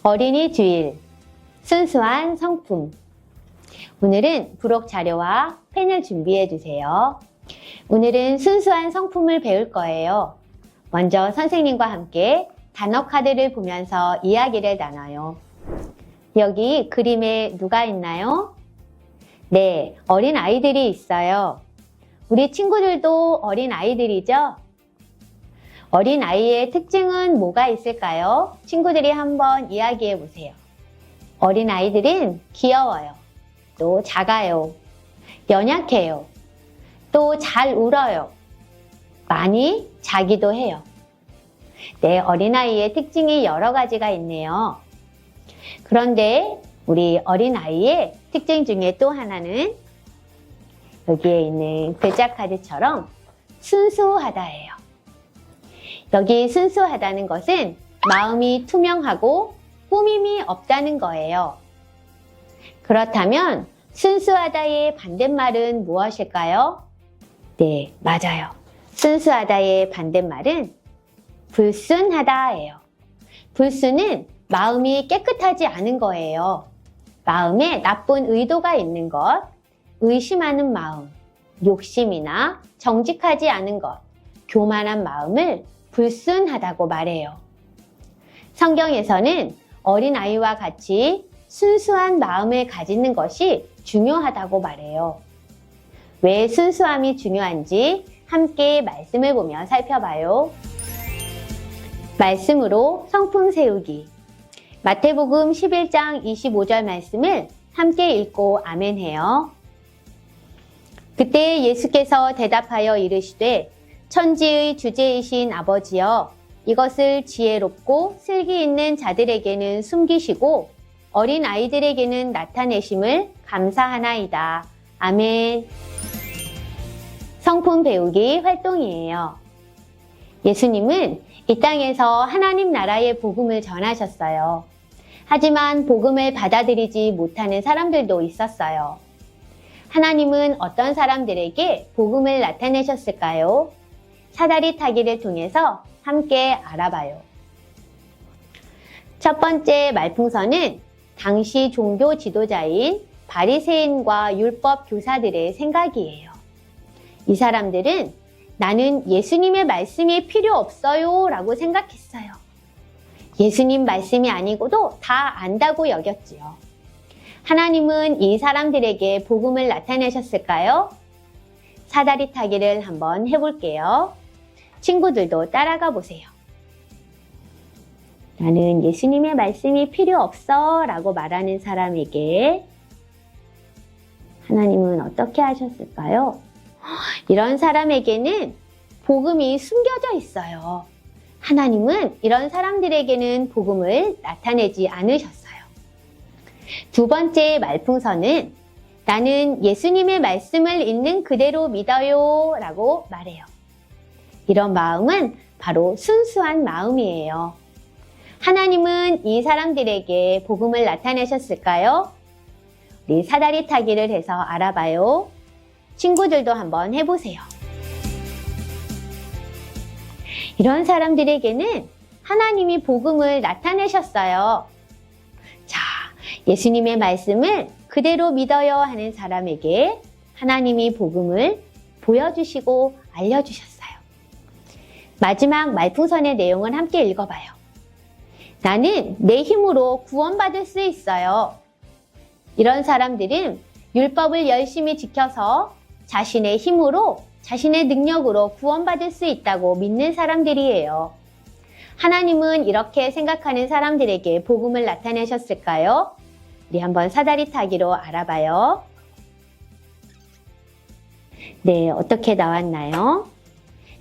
어린이 주일, 순수한 성품. 오늘은 부록 자료와 펜을 준비해 주세요. 오늘은 순수한 성품을 배울 거예요. 먼저 선생님과 함께 단어 카드를 보면서 이야기를 나눠요. 여기 그림에 누가 있나요? 네, 어린 아이들이 있어요. 우리 친구들도 어린 아이들이죠? 어린 아이의 특징은 뭐가 있을까요? 친구들이 한번 이야기해 보세요. 어린 아이들은 귀여워요. 또 작아요. 연약해요. 또 잘 울어요. 많이 자기도 해요. 네, 어린아이의 특징이 여러 가지가 있네요. 그런데 우리 어린아이의 특징 중에 또 하나는 여기에 있는 글자 카드처럼 순수하다예요. 여기 순수하다는 것은 마음이 투명하고 꾸밈이 없다는 거예요. 그렇다면 순수하다의 반대말은 무엇일까요? 네, 맞아요. 순수하다의 반대말은 불순하다예요. 불순은 마음이 깨끗하지 않은 거예요. 마음에 나쁜 의도가 있는 것, 의심하는 마음, 욕심이나 정직하지 않은 것, 교만한 마음을 불순하다고 말해요. 성경에서는 어린아이와 같이 순수한 마음을 가지는 것이 중요하다고 말해요. 왜 순수함이 중요한지 함께 말씀을 보며 살펴봐요. 말씀으로 성품 세우기. 마태복음 11장 25절 말씀을 함께 읽고 아멘해요. 그때 예수께서 대답하여 이르시되 천지의 주제이신 아버지여, 이것을 지혜롭고 슬기 있는 자들에게는 숨기시고 어린 아이들에게는 나타내심을 감사하나이다. 아멘. 성품 배우기 활동이에요. 예수님은 이 땅에서 하나님 나라의 복음을 전하셨어요. 하지만 복음을 받아들이지 못하는 사람들도 있었어요. 하나님은 어떤 사람들에게 복음을 나타내셨을까요? 사다리 타기를 통해서 함께 알아봐요. 첫 번째 말풍선은 당시 종교 지도자인 바리새인과 율법 교사들의 생각이에요. 이 사람들은 나는 예수님의 말씀이 필요 없어요 라고 생각했어요. 예수님 말씀이 아니고도 다 안다고 여겼지요. 하나님은 이 사람들에게 복음을 나타내셨을까요? 사다리 타기를 한번 해볼게요. 친구들도 따라가 보세요. 나는 예수님의 말씀이 필요 없어 라고 말하는 사람에게 하나님은 어떻게 하셨을까요? 이런 사람에게는 복음이 숨겨져 있어요. 하나님은 이런 사람들에게는 복음을 나타내지 않으셨어요. 두 번째 말풍선은 나는 예수님의 말씀을 있는 그대로 믿어요 라고 말해요. 이런 마음은 바로 순수한 마음이에요. 하나님은 이 사람들에게 복음을 나타내셨을까요? 우리 사다리 타기를 해서 알아봐요. 친구들도 한번 해보세요. 이런 사람들에게는 하나님이 복음을 나타내셨어요. 자, 예수님의 말씀을 그대로 믿어요 하는 사람에게 하나님이 복음을 보여주시고 알려주셨어요. 마지막 말풍선의 내용을 함께 읽어봐요. 나는 내 힘으로 구원받을 수 있어요. 이런 사람들은 율법을 열심히 지켜서 자신의 힘으로, 자신의 능력으로 구원받을 수 있다고 믿는 사람들이에요. 하나님은 이렇게 생각하는 사람들에게 복음을 나타내셨을까요? 우리 한번 사다리 타기로 알아봐요. 네, 어떻게 나왔나요?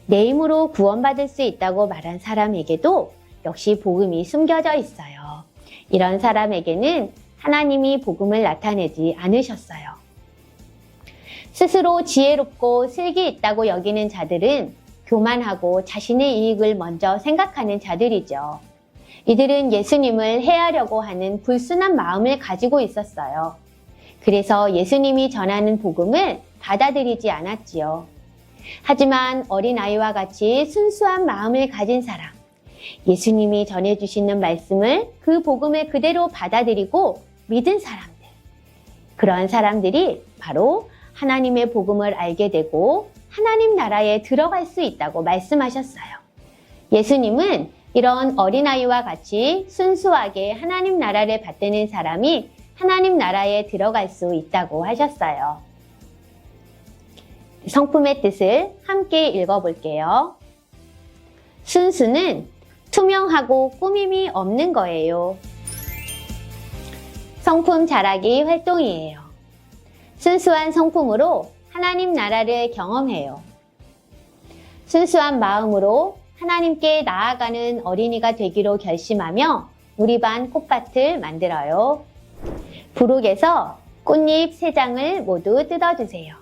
내 힘으로 구원받을 수 있다고 말한 사람에게도 역시 복음이 숨겨져 있어요. 이런 사람에게는 하나님이 복음을 나타내지 않으셨어요. 스스로 지혜롭고 슬기 있다고 여기는 자들은 교만하고 자신의 이익을 먼저 생각하는 자들이죠. 이들은 예수님을 해하려고 하는 불순한 마음을 가지고 있었어요. 그래서 예수님이 전하는 복음을 받아들이지 않았지요. 하지만 어린아이와 같이 순수한 마음을 가진 사람, 예수님이 전해주시는 말씀을 그 복음을 그대로 받아들이고 믿은 사람들. 그런 사람들이 바로 하나님의 복음을 알게 되고 하나님 나라에 들어갈 수 있다고 말씀하셨어요. 예수님은 이런 어린아이와 같이 순수하게 하나님 나라를 받드는 사람이 하나님 나라에 들어갈 수 있다고 하셨어요. 성품의 뜻을 함께 읽어볼게요. 순수는 투명하고 꾸밈이 없는 거예요. 성품 자라기 활동이에요. 순수한 성품으로 하나님 나라를 경험해요. 순수한 마음으로 하나님께 나아가는 어린이가 되기로 결심하며 우리 반 꽃밭을 만들어요. 부록에서 꽃잎 3장을 모두 뜯어주세요.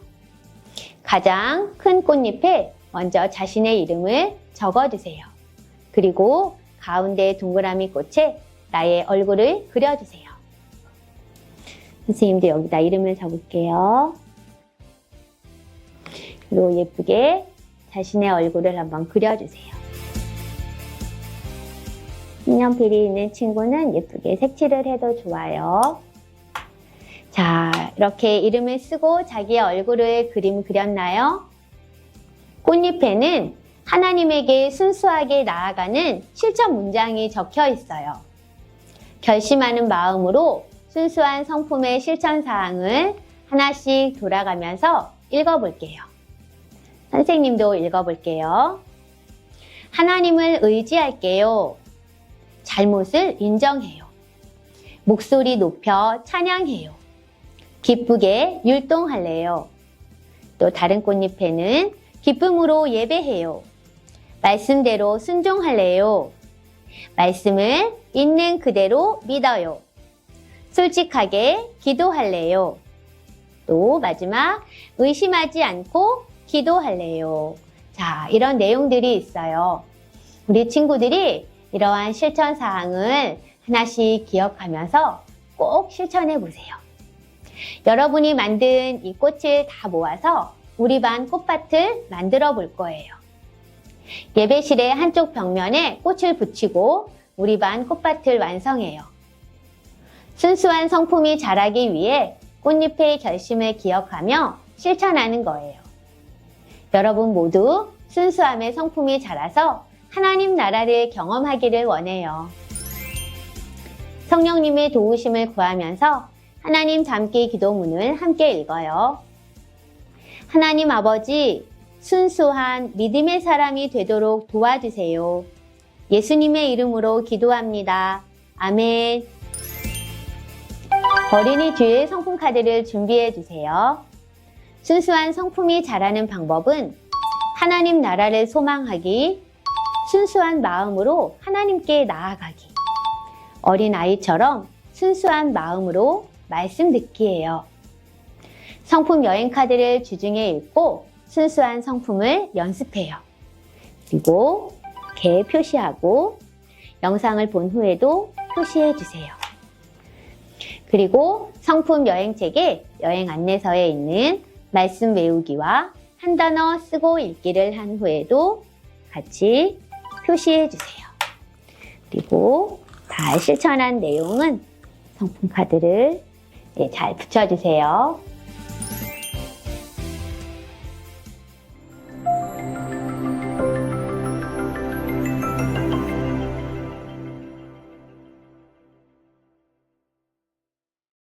가장 큰 꽃잎에 먼저 자신의 이름을 적어주세요. 그리고 가운데 동그라미 꽃에 나의 얼굴을 그려주세요. 선생님도 여기다 이름을 적을게요. 그리고 예쁘게 자신의 얼굴을 한번 그려주세요. 색연필이 있는 친구는 예쁘게 색칠을 해도 좋아요. 자, 이렇게 이름을 쓰고 자기의 얼굴을 그렸나요? 꽃잎에는 하나님에게 순수하게 나아가는 실천 문장이 적혀 있어요. 결심하는 마음으로 순수한 성품의 실천 사항을 하나씩 돌아가면서 읽어볼게요. 선생님도 읽어볼게요. 하나님을 의지할게요. 잘못을 인정해요. 목소리 높여 찬양해요. 기쁘게 율동할래요. 또 다른 꽃잎에는 기쁨으로 예배해요. 말씀대로 순종할래요. 말씀을 있는 그대로 믿어요. 솔직하게 기도할래요. 또 마지막 의심하지 않고 기도할래요. 자, 이런 내용들이 있어요. 우리 친구들이 이러한 실천 사항을 하나씩 기억하면서 꼭 실천해 보세요. 여러분이 만든 이 꽃을 다 모아서 우리 반 꽃밭을 만들어 볼 거예요. 예배실의 한쪽 벽면에 꽃을 붙이고 우리 반 꽃밭을 완성해요. 순수한 성품이 자라기 위해 꽃잎의 결심을 기억하며 실천하는 거예요. 여러분 모두 순수함의 성품이 자라서 하나님 나라를 경험하기를 원해요. 성령님의 도우심을 구하면서 하나님 잠기 기도문을 함께 읽어요. 하나님 아버지, 순수한 믿음의 사람이 되도록 도와주세요. 예수님의 이름으로 기도합니다. 아멘. 어린이 뒤에 성품 카드를 준비해 주세요. 순수한 성품이 자라는 방법은 하나님 나라를 소망하기, 순수한 마음으로 하나님께 나아가기, 어린아이처럼 순수한 마음으로 말씀 듣기예요. 성품 여행 카드를 주중에 읽고 순수한 성품을 연습해요. 그리고 이렇게 표시하고 영상을 본 후에도 표시해 주세요. 그리고 성품 여행책의 여행 안내서에 있는 말씀 외우기와 한 단어 쓰고 읽기를 한 후에도 같이 표시해 주세요. 그리고 잘 실천한 내용은 성품 카드를 잘 붙여주세요.